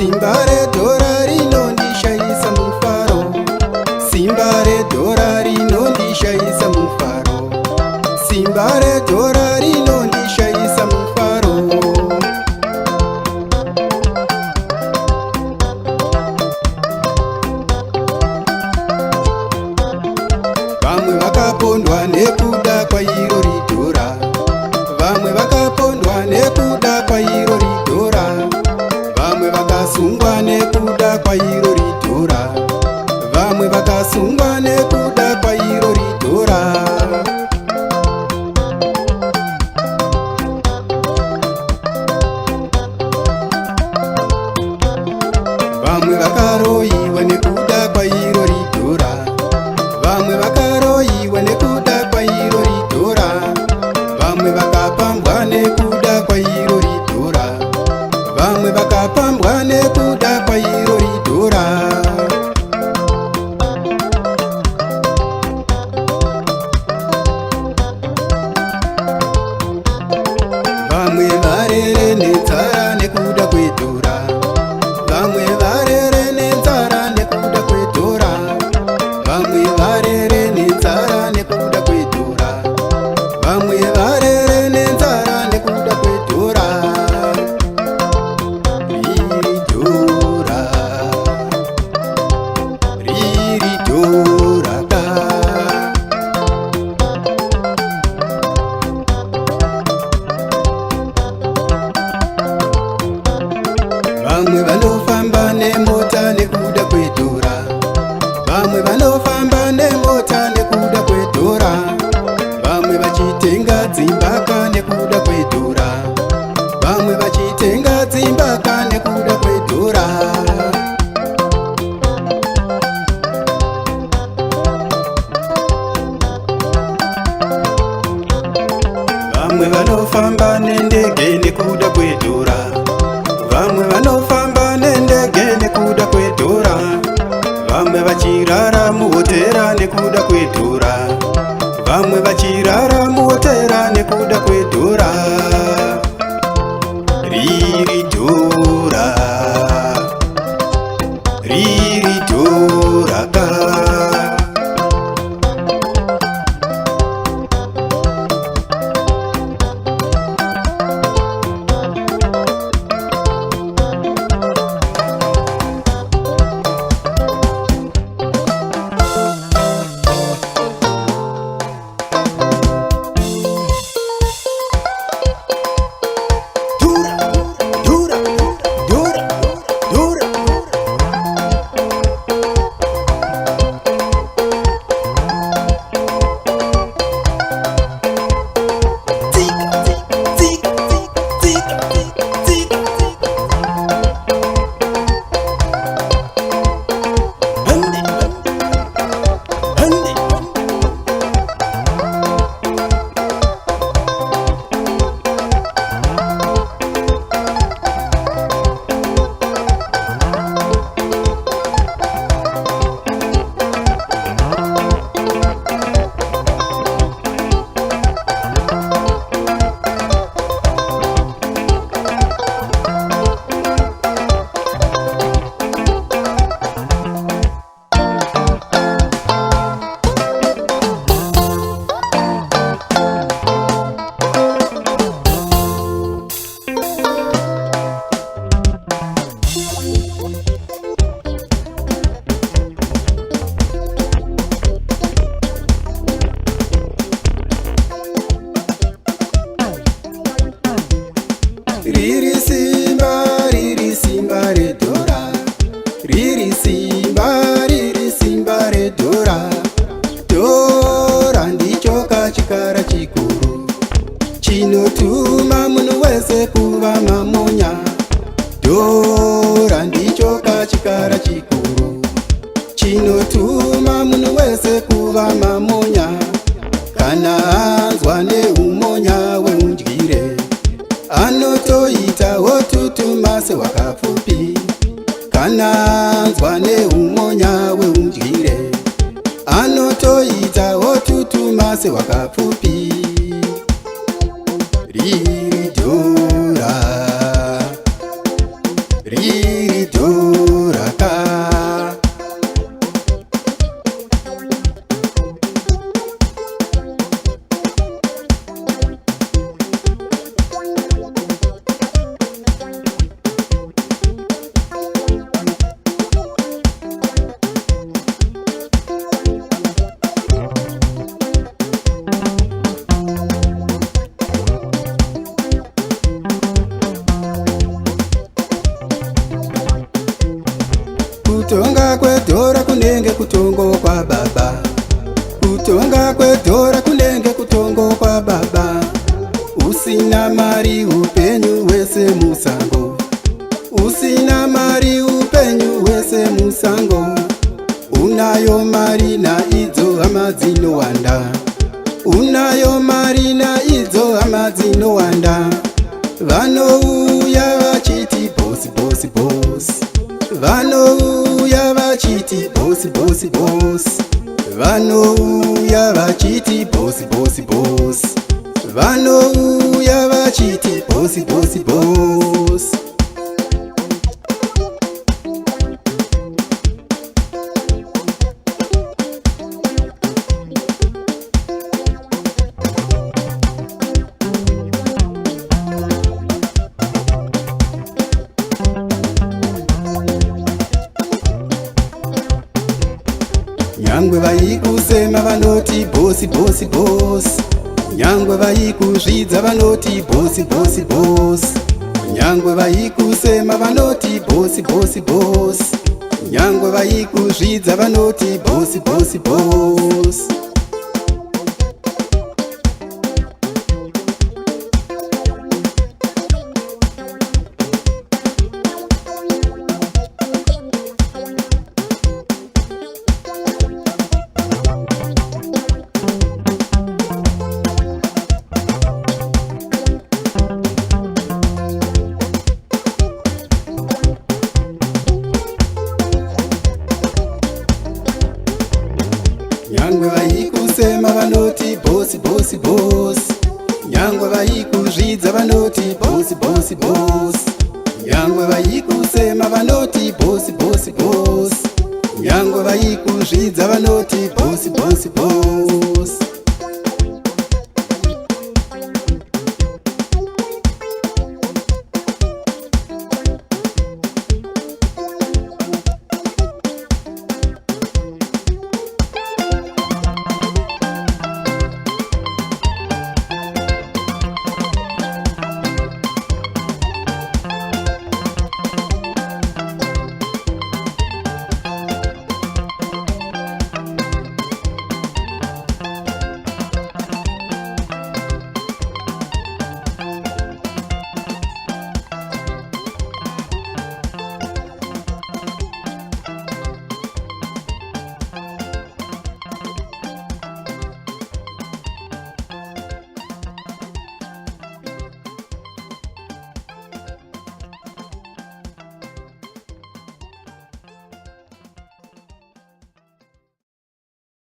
Simba redhora rinondishaisa mufaro, simba redhora rinondishaisa mufaro, simba redhora rinondishaisa mufaro. Vamwe vakapondwa nekuda kwairo ridhora, vamwe vakapondwa nekuda kwairo ridhora, vamwe vakasungwa nekuda kwairo ridhora, vamwe vakasungwa nekuda kwairo ridhora. Vamwe vakaroyiwa nekuda kwairo ridhora, vamwe vakaroyiwa nekuda kwairo ridhora, vamwe vakapambwa nekuda kwairo ridhora, vamwe vakapambwa nekuda kwairo ridhora. Vamwe varere nenzara nekuda kwedhora, vamwe varere nenzara nekuda kwedhora, vamwe varere nenzara nekuda kwedhora, vamwe varere nenzara nekuda kwedhora. Riri dhora, riri dhora ka. Vamwe vanofamba nemota nekuda kwedhora, vamwe vanofamba nemota nekuda kwedhora, vamwe vachitenga dzimbaka nekuda kwedhora, vamwe vachitenga dzimbaka nekuda kwedhora. Vamwe vanofamba nendege nekuda kwedhora, vamwe vanofamba nendege nekuda kwedhora, vamwe vachirara muhotera nekuda kwedhora, vamwe vachirara muhotera nekuda kwedhora. Riri dhora, riri dhora ka. Riri simba redhora, riri simba redhora. Dhora ndicho kachikara chikuru chinotuma munhu wese kuva mamonya. Dhora ndicho kachikara chikuru chinotuma munhu wese kuva mamonya. Kana anzwa neumonya weundyire, anotoita wotutuma sewakapfupi. Kana anzwa neumonya weundyire, anotoita wotutuma sewakapfupi. Riri dhora, riri dhoraka. Kutonga kwedhora kunenge kutongo kwa baba. Kutonga kwedhora kunenge kutongo kwa baba. Usina mari upenyu wese musango. Usina mari upenyu wese musango. Unayo mari na idzo hama dzinowanda. Unayo mari na idzo hama dzinowanda. Vanouya vachiti bosi bosi bosi. Vanouya vachiti bosi bosi bosi. Vanouya vachiti bosi bosi bosi. Vanouya vachiti bosi bosi bosi. Nyangwe vaikusema vanoti bosi bosi bosi. Nyangwe vaikuzvidza vanoti bosi bosi bosi. Nyangwe vaikusema vanoti bosi bosi bosi. Nyangwe vaikuzvidza vanoti bosi bosi bosi. Nyangwe vaikusema vanoti bosi bosi bosi. Nyangwe vaikuzvidza vanoti bosi bosi bosi. Nyangwe vaikusema vanoti bosi bosi bosi. Nyangwe vaikuzvidza vanoti bosi bosi bosi.